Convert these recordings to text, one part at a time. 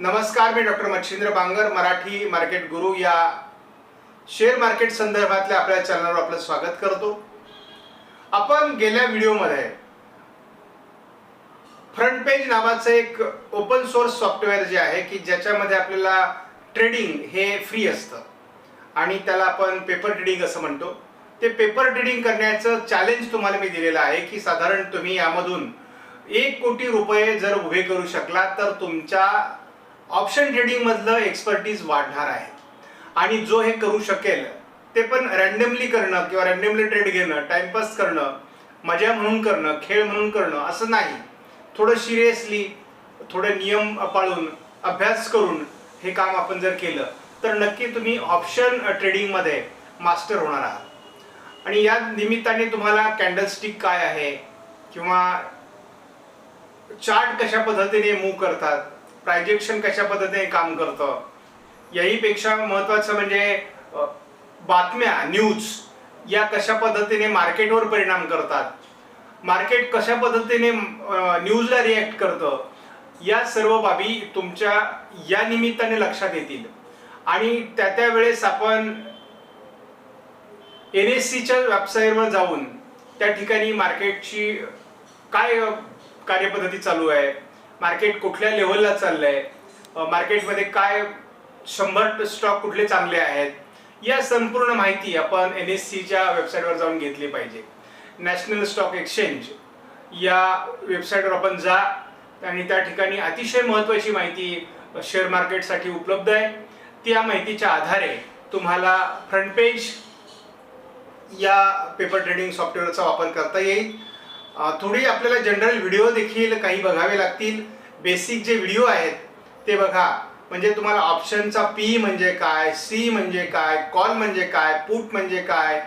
नमस्कार, मी doctor Machhindra Bangar, Marathi market गुरु या share market संदर्भातल्या आपल्या चॅनलवर आपलं स्वागत करतो। आपण गेल्या व्हिडिओमध्ये फ्रंट पेज नावाचं एक ओपन सोर्स सॉफ्टवेअर जे आहे की ज्याच्यामध्ये आपल्याला ट्रेडिंग हे फ्री असतं आणि त्याला आपण पेपर ट्रेडिंग असं म्हणतो। ते पेपर ट्रेडिंग करण्याचं चॅलेंज तुम्हाला मी दिलेलं आहे की साधारण तुम्ही यामधून 1 कोटी रुपये जर उभे करू शकला तर तुमच्या ऑप्शन ट्रेडिंग मधलं एक्सपर्टीज वाढणार आहे। आणि जो हे करू शकेल ते पण रॅन्डमली करणं किंवा रॅन्डमली ट्रेड घेणं, टाइमपास करणं, मजा म्हणून करणं, खेळ म्हणून करणं असं नाही, थोडं सिरियसली, थोडे नियम पाळून, अभ्यास करून हे काम आपण जर केलं तर नक्की तुम्ही ऑप्शन ट्रेडिंग मध्ये मास्टर होणार आहात। आणि या निमित्ताने तुम्हाला कॅन्डलस्टिक काय आहे किंवा चार्ट कशा पद्धतीने मूव्ह करतात, प्राइजेक्शन कशा पद्धतीने काम करतं, याहीपेक्षा महत्त्वाचं म्हणजे बातम्या, न्यूज या कशा पद्धतीने मार्केटवर परिणाम करतात, मार्केट कशा पद्धतीने न्यूजला रिॲक्ट करतं, या सर्व बाबी तुमच्या या निमित्ताने लक्षात येतील। आणि त्या वेळेस आपण NSEच्या वेबसाईटवर जाऊन त्या ठिकाणी मार्केटची काय कार्यपद्धती चालू आहे, मार्केट कुठल्या लेवलला चाललंय, मार्केटमध्ये काय 100 स्टॉक कुठले चांगले आहेत, या संपूर्ण माहिती आपण NSEच्या वेबसाईटवर जाऊन घेतली पाहिजे। नॅशनल स्टॉक एक्सचेंज या वेबसाईटवर आपण जा आणि त्या ठिकाणी अतिशय महत्त्वाची माहिती शेअर मार्केटसाठी उपलब्ध आहे। त्या माहितीच्या आधारे तुम्हाला फ्रंट पेज या पेपर ट्रेडिंग सॉफ्टवेअरचा वापर करता येईल। थोडी आपल्याला जनरल व्हिडिओ देखील काही बघावे लागतील। बेसिक जे व्हिडिओ आहेत ते बघा, म्हणजे तुम्हाला ऑप्शनचा P म्हणजे काय, C म्हणजे काय, कॉल म्हणजे काय, पुट म्हणजे काय,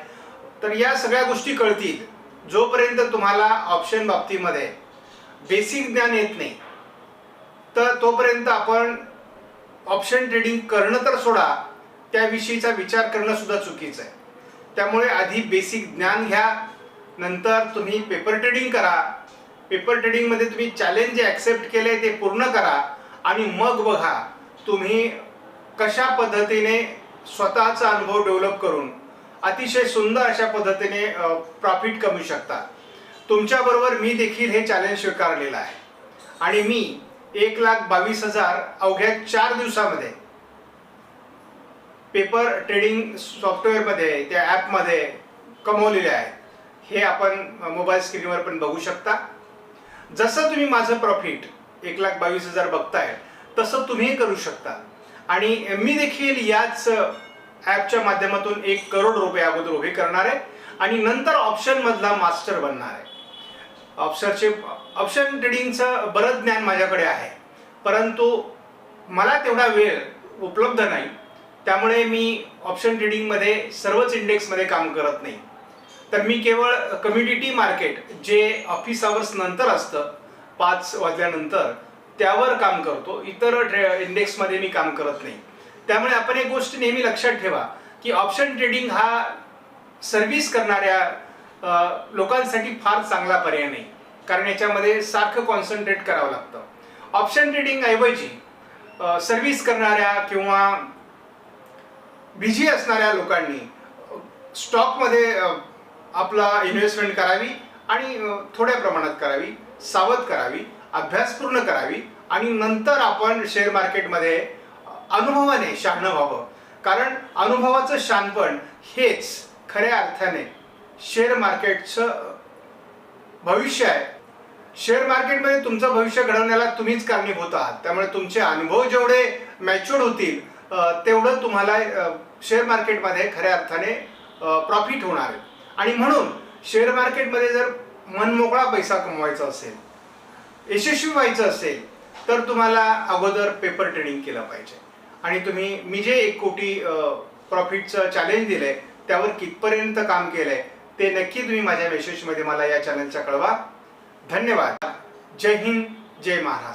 तर या सगळ्या गोष्टी कळतील। जोपर्यंत तुम्हाला ऑप्शन बाबतीमध्ये बेसिक ज्ञान येत नाही तर तोपर्यंत आपण ऑप्शन ट्रेडिंग करणं तर सोडा, त्याविषयीचा विचार करणं सुद्धा चुकीचं आहे। त्यामुळे आधी बेसिक ज्ञान घ्या, नंतर तुम्ही पेपर ट्रेडिंग करा। पेपर ट्रेडिंग मध्ये तुम्ही चॅलेंज जे ॲक्सेप्ट केले ते पूर्ण करा आणि मग बघा तुम्ही कशा पद्धतीने स्वतःचा अनुभव डेव्हलप करून अतिशय सुंदर अशा पद्धतीने प्रॉफिट कमवू शकता। तुमच्याबरोबर मी देखील हे चॅलेंज स्वीकारलेलं आहे आणि मी 1,22,000 अवघ्या 4 दिवसामध्ये पेपर ट्रेडिंग सॉफ्टवेअरमध्ये, त्या ॲपमध्ये कमवलेले आहे। हे आपण मोबाईल स्क्रीनवर पण बघू शकता। जसं तुम्ही माझं प्रॉफिट 1,22,000 बघताय तसं तुम्ही करू शकता। आणि मी देखील याच ॲपच्या माध्यमातून 1 करोड रुपये अगोदर उभे करणार आहे आणि नंतर ऑप्शन मधला मास्टर बनणार आहे। ऑप्शन ट्रेडिंगचं बरंच ज्ञान माझ्याकडे आहे, परंतु मला तेवढा वेळ उपलब्ध नाही, त्यामुळे मी ऑप्शन ट्रेडिंग मध्ये सर्वच इंडेक्स मध्ये काम करत नाही। तर मी केवळ कम्युनिटी मार्केट जे ऑफिस आवर्स नंतर असतं 5 वाजल्यानंतर त्यावर काम करतो, इतर इंडेक्स मध्ये मी काम करत नाही। त्यामुळे आपण एक गोष्ट नेहमी लक्षात ठेवा की ऑप्शन ट्रेडिंग हा सर्व्हिस करणाऱ्या लोकांसाठी फार चांगला पर्याय नाही, कारण याच्यामध्ये सारखं कॉन्सन्ट्रेट करावं लागतं। ऑप्शन ट्रेडिंग ऐवजी सर्व्हिस करणाऱ्या किंवा बिझी असणाऱ्या लोकांनी स्टॉकमध्ये आपला इन्व्हेस्टमेंट करावी आणि थोड्या प्रमाणात करावी, सावध करावी, अभ्यास पूर्ण करावी आणि नंतर आपण शेअर मार्केटमध्ये अनुभवाने शहाणं व्हावं। कारण अनुभवाचं शहाणपण हेच खऱ्या अर्थाने शेअर मार्केटचं भविष्य आहे। शेअर मार्केटमध्ये तुमचं भविष्य घडवण्याला तुम्हीच कारणीभूत आहात, त्यामुळे तुमचे अनुभव जेवढे मॅच्युअर होतील तेवढं तुम्हाला शेअर मार्केटमध्ये खऱ्या अर्थाने प्रॉफिट होणार आहे। आणि म्हणून शेअर मार्केटमध्ये जर मनमोकळा पैसा कमवायचा असेल, यशस्वी व्हायचं असेल तर तुम्हाला अगोदर पेपर ट्रेडिंग केलं पाहिजे। आणि तुम्ही मी जे 1 कोटी प्रॉफिटचं चॅलेंज दिलंय त्यावर कितपर्यंत काम केलंय ते नक्की तुम्ही माझ्या मेसेजमध्ये मला या चॅनलच्या कळवा। धन्यवाद। जय हिंद, जय महाराष्ट्र।